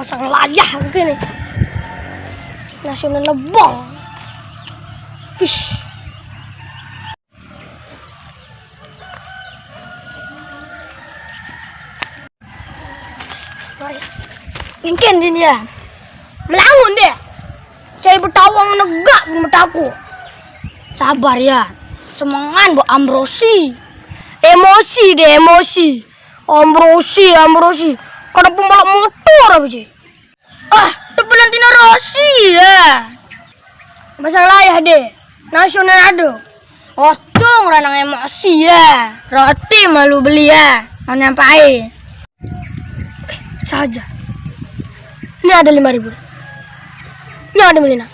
pasang layah begini. Nasional lebong. Ish. Mungkin ini ya. Melawan deh. Cai betawang negak mataku. Sabar ya. Semangat Bu Ambrosi. Emosi deh, emosi. Ambrosi. Kada pembalap motor apa sih? Valentino Rossi ya. Masalah ya deh. Nasional ado. Otong ranang emosi ya. Roti malu beli ya. Mau nyampai. Saja. Ini ada 5.000. Ini ada melina.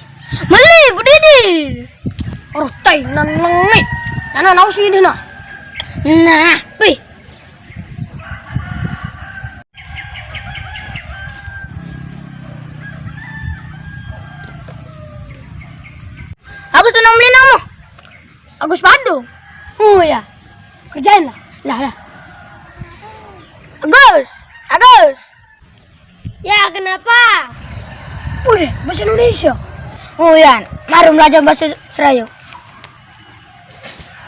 Meli, budidi. Rotai nan lengi. Nana nau sini nah. Nah, pi. Agus tenang beli nama. Agus padu. Oh ya. Kerjain lah. Lah. Agus. Ya, kenapa? Udah, bahasa Indonesia. Oh ya, mari belajar bahasa Serayu.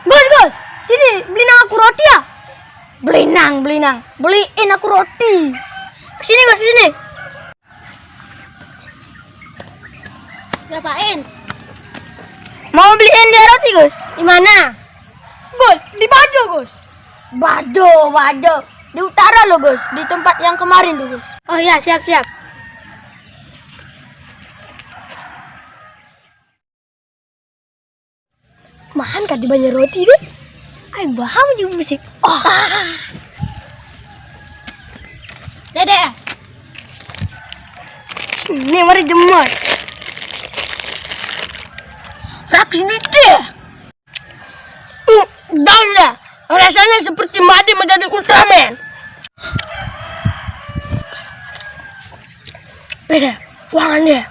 Gus, sini beliin aku roti ya. Beliin aku roti. Sini Gus, sini. Ngapain? Mau beliin dia roti Gus. Di mana? Gus, di Bajo Gus. Bajo. Di utara loh Gus, di tempat yang kemarin tuh Gus. Oh iya, siap. Mahan kan di banyak roti deh. Ay, baham juga musik. Dede. Ini mari jemur. Raksini deh. Dahlah, rasanya seperti mati menjadi Ultraman. Beda, wangan dia.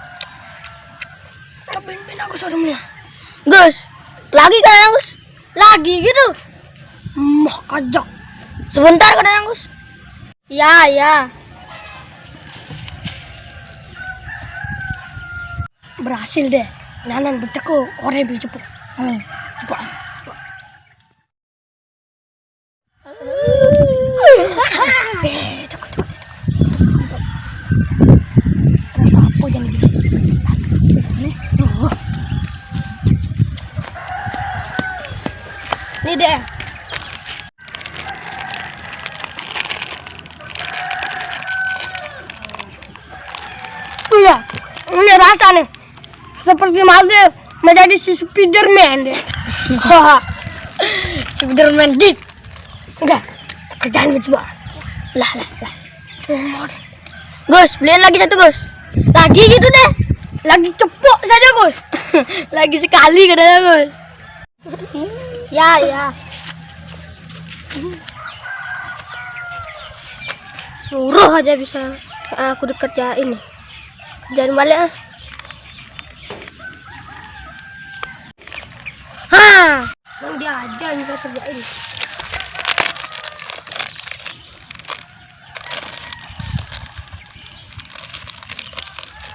Ben aku sorumnya. Gus, lagi kan Gus? Lagi gitu. Mah kajak. Sebentar kan Gus? Ya. Berhasil deh. Nanan beteku orang lebih cepat. Cepat. Cepat. Rasa apa jangan gitu. Ini deh. Iya, ini rasa nih. Seperti mati menjadi si Spiderman deh. Spiderman dit. Enggak, kerjaan coba. Lah. Gus, beliin lagi satu Gus. Lagi gitu deh. Lagi cepok saja Gus. Lagi sekali katanya Gus. Ya. Suruh aja bisa aku dikerjain nih. Kerjaan balik ah. Yang dia aja bisa kerjain.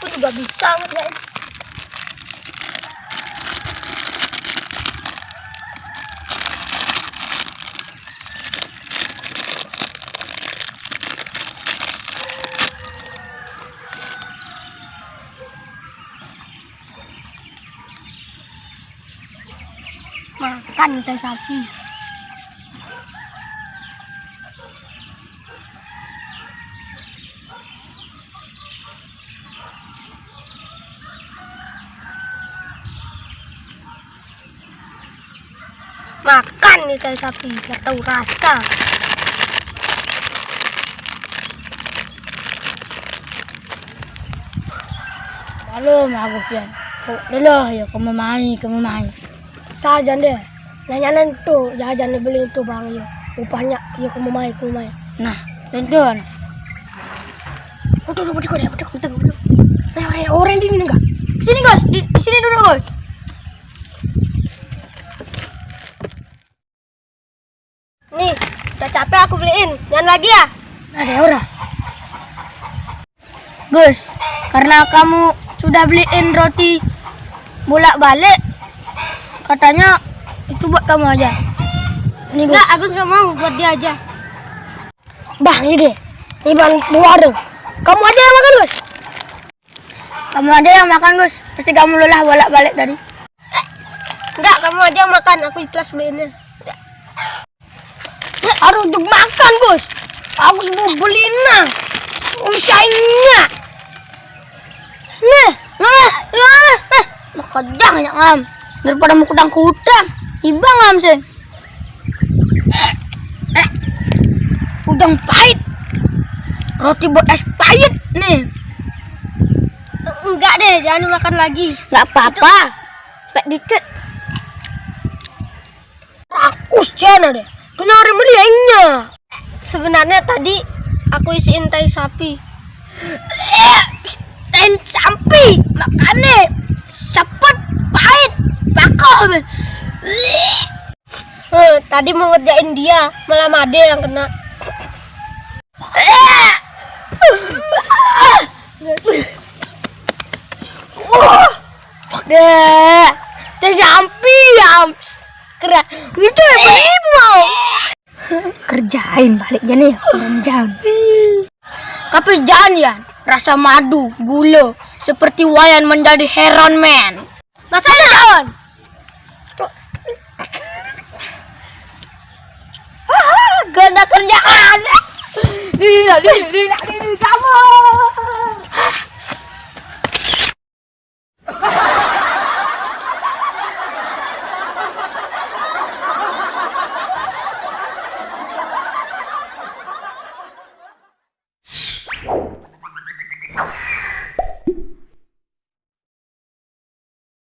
Aku juga bisa ngerjain. Makan teh sapi. Makan nih teh sapi, gak tahu rasa. Belum aku pian. Dulu ya kamu main. Sajan deh. Nanyanan tuh, jajan beli itu bang ya. Upahnya ya kamu main. Nah, tonton. Betul. Orang di sini enggak? Sini Gus, di sini dulu Gus. Nih, udah capek aku beliin. Jangan lagi ya. Ada orang. Gus, karena kamu sudah beliin roti bolak-balik, katanya itu buat kamu aja. Ini Gus. Enggak, Agus nggak mau, buat dia aja. Bang, ini bang warung. Kamu aja yang makan, Gus. Kamu aja yang makan, Gus. Pasti kamu lelah bolak-balik tadi. Enggak, kamu aja yang makan. Aku ikhlas beliinnya. Harus untuk makan, Gus. Aku mau beliin nah. Usainya. Makadang ya ngam. Daripada mau kudang-kudang. Ibang ngam sih. Udang pahit. Roti buat es pahit nih. Enggak deh, jangan dimakan lagi. Enggak apa-apa. Pek dikit. Rakus jana deh. Kenapa beliinnya? Sebenarnya tadi aku isiin tai sapi. Tai sapi makannya sepet pahit bakal. Tadi mau ngerjain dia, malah Made yang kena. Deh, tai sapi ya. Keren. Itu mau kerjain balik nih, jangan. Tapi jangan ya, rasa madu, gula, seperti wayan menjadi heron man. Masalah jangan. Ganda kerjaan. Ini kamu.